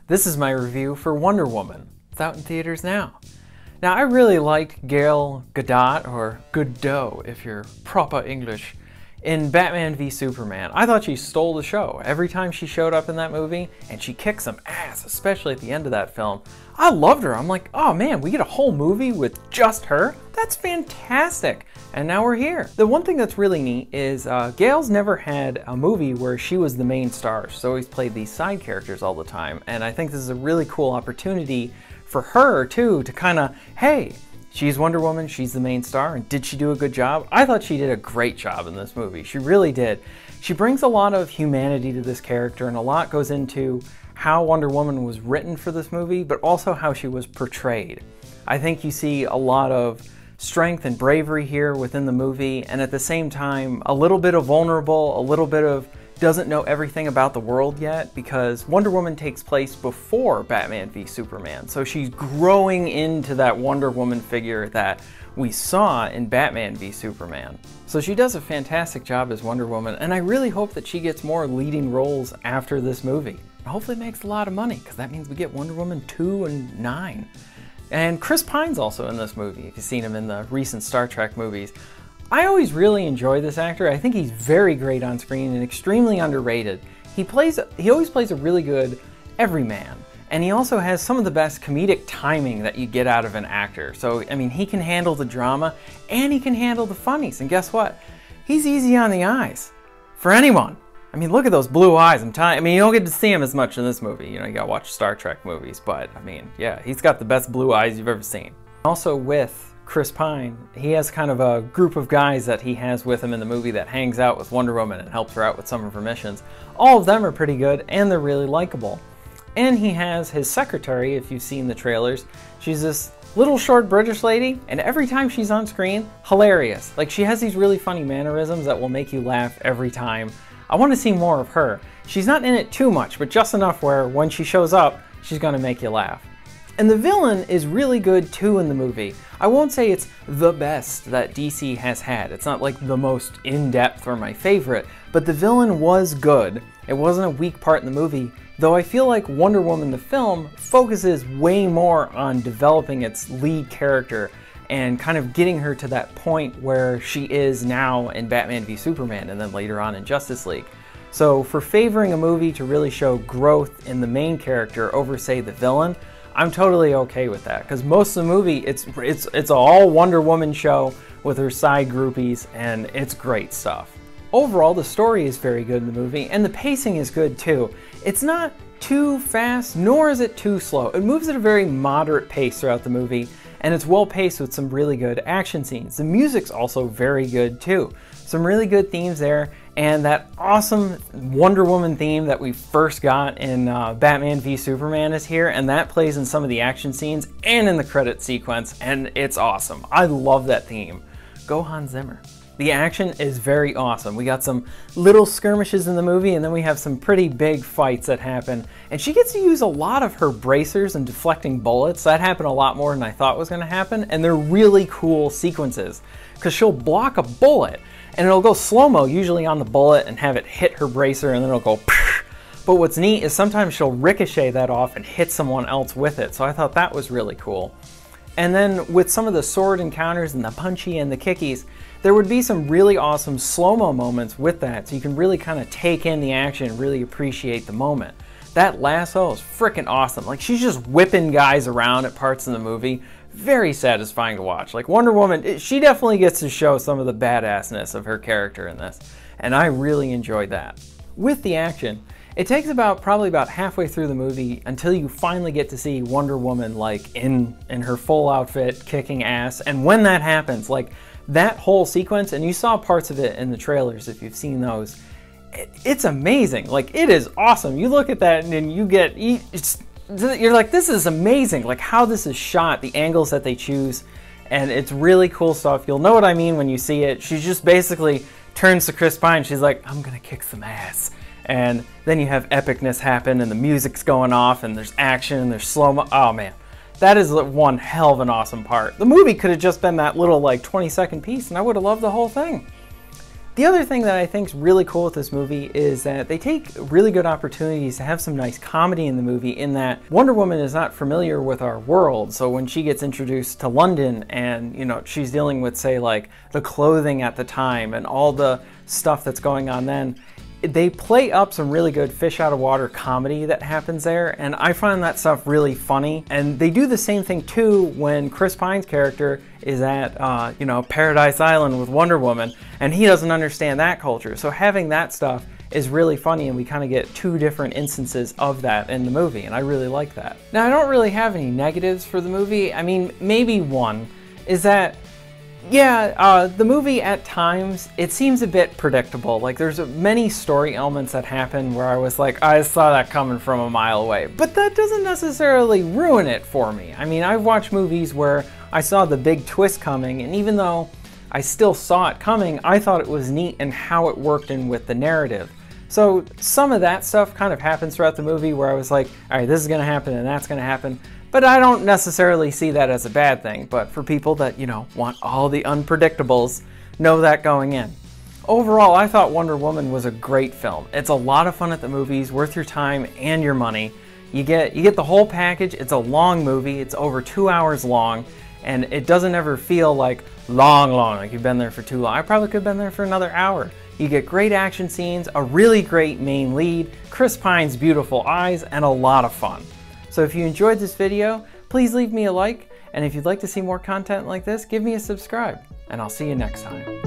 This is my review for Wonder Woman. It's out in theaters now. Now, I really liked Gal Gadot, or Godot if you're proper English, in Batman v Superman. I thought she stole the show every time she showed up in that movie, and she kicked some ass, especially at the end of that film. I loved her. I'm like, oh man, we get a whole movie with just her? That's fantastic. And now we're here. The one thing that's really neat is Gal's never had a movie where she was the main star. She's always played these side characters all the time. And I think this is a really cool opportunity for her too, to kind of, hey, she's Wonder Woman, she's the main star, and did she do a good job? I thought she did a great job in this movie. She really did. She brings a lot of humanity to this character, and a lot goes into how Wonder Woman was written for this movie, but also how she was portrayed. I think you see a lot of strength and bravery here within the movie, and at the same time, a little bit of vulnerable, a little bit of doesn't know everything about the world yet, because Wonder Woman takes place before Batman v Superman. So she's growing into that Wonder Woman figure that we saw in Batman v Superman. So she does a fantastic job as Wonder Woman, and I really hope that she gets more leading roles after this movie. Hopefully it makes a lot of money, because that means we get Wonder Woman 2 and 9. And Chris Pine's also in this movie, if you've seen him in the recent Star Trek movies. I always really enjoy this actor. I think he's very great on screen and extremely underrated. He always plays a really good everyman. And he also has some of the best comedic timing that you get out of an actor. So, I mean, he can handle the drama and he can handle the funnies. And guess what? He's easy on the eyes for anyone. I mean, look at those blue eyes. I mean, you don't get to see him as much in this movie. You know, you gotta watch Star Trek movies, but I mean, yeah, he's got the best blue eyes you've ever seen. Also with Chris Pine, he has kind of a group of guys that he has with him in the movie that hangs out with Wonder Woman and helps her out with some of her missions. All of them are pretty good and they're really likable. And he has his secretary, if you've seen the trailers. She's this little short British lady, and every time she's on screen, hilarious. Like, she has these really funny mannerisms that will make you laugh every time. I want to see more of her. She's not in it too much, but just enough where when she shows up, she's going to make you laugh. And the villain is really good too in the movie. I won't say it's the best that DC has had. It's not like the most in-depth or my favorite, but the villain was good. It wasn't a weak part in the movie, though I feel like Wonder Woman the film focuses way more on developing its lead character and kind of getting her to that point where she is now in Batman v Superman and then later on in Justice League. So for favoring a movie to really show growth in the main character over, say, the villain, I'm totally okay with that, because most of the movie, it's an all Wonder Woman show with her side groupies, and it's great stuff. Overall, the story is very good in the movie, and the pacing is good too. It's not too fast, nor is it too slow. It moves at a very moderate pace throughout the movie, and it's well paced with some really good action scenes. The music's also very good too. Some really good themes there, and that awesome Wonder Woman theme that we first got in Batman v Superman is here, and that plays in some of the action scenes and in the credit sequence, and it's awesome. I love that theme. Go Hans Zimmer. The action is very awesome. We got some little skirmishes in the movie, and then we have some pretty big fights that happen. And she gets to use a lot of her bracers and deflecting bullets. That happened a lot more than I thought was going to happen, and they're really cool sequences, because she'll block a bullet, and it'll go slow-mo usually on the bullet and have it hit her bracer, and then it'll go psh. But what's neat is sometimes she'll ricochet that off and hit someone else with it, so I thought that was really cool. And then with some of the sword encounters and the punchy and the kickies, there would be some really awesome slow-mo moments with that, so you can really kind of take in the action and really appreciate the moment. That lasso is freaking awesome. Like, she's just whipping guys around at parts in the movie. Very satisfying to watch. Like, Wonder Woman, she definitely gets to show some of the badassness of her character in this, and I really enjoyed that. With the action, it takes probably about halfway through the movie until you finally get to see Wonder Woman like in her full outfit kicking ass, and when that happens, like that whole sequence, and you saw parts of it in the trailers if you've seen those, it's amazing. Like, it is awesome. You look at that and then you're like, this is amazing, like how this is shot, the angles that they choose, and it's really cool stuff. You'll know what I mean when you see it. She just basically turns to Chris Pine, she's like, I'm gonna kick some ass. And then you have epicness happen and the music's going off and there's action and there's slow-mo. Oh man, that is one hell of an awesome part. The movie could have just been that little like 20-second piece and I would have loved the whole thing. The other thing that I think is really cool with this movie is that they take really good opportunities to have some nice comedy in the movie, in that Wonder Woman is not familiar with our world. So when she gets introduced to London and, you know, she's dealing with, say, like the clothing at the time and all the stuff that's going on then, they play up some really good fish out of water comedy that happens there, and I find that stuff really funny. And they do the same thing too when Chris Pine's character is at you know, Paradise Island with Wonder Woman, and he doesn't understand that culture. So having that stuff is really funny, and we kind of get two different instances of that in the movie, and I really like that. Now, I don't really have any negatives for the movie. I mean, maybe one is that, yeah, the movie at times, it seems a bit predictable. Like, there's many story elements that happen where I was like, I saw that coming from a mile away. But that doesn't necessarily ruin it for me. I mean, I've watched movies where I saw the big twist coming, and even though I still saw it coming, I thought it was neat in how it worked in with the narrative. So some of that stuff kind of happens throughout the movie where I was like, all right, this is gonna happen and that's gonna happen. But I don't necessarily see that as a bad thing. But for people that, you know, want all the unpredictables, know that going in. Overall, I thought Wonder Woman was a great film. It's a lot of fun at the movies, worth your time and your money. You get the whole package. It's a long movie. It's over 2 hours long, and it doesn't ever feel like long, like you've been there for too long. I probably could have been there for another hour. You get great action scenes, a really great main lead, Chris Pine's beautiful eyes, and a lot of fun. So if you enjoyed this video, please leave me a like, and if you'd like to see more content like this, give me a subscribe, and I'll see you next time.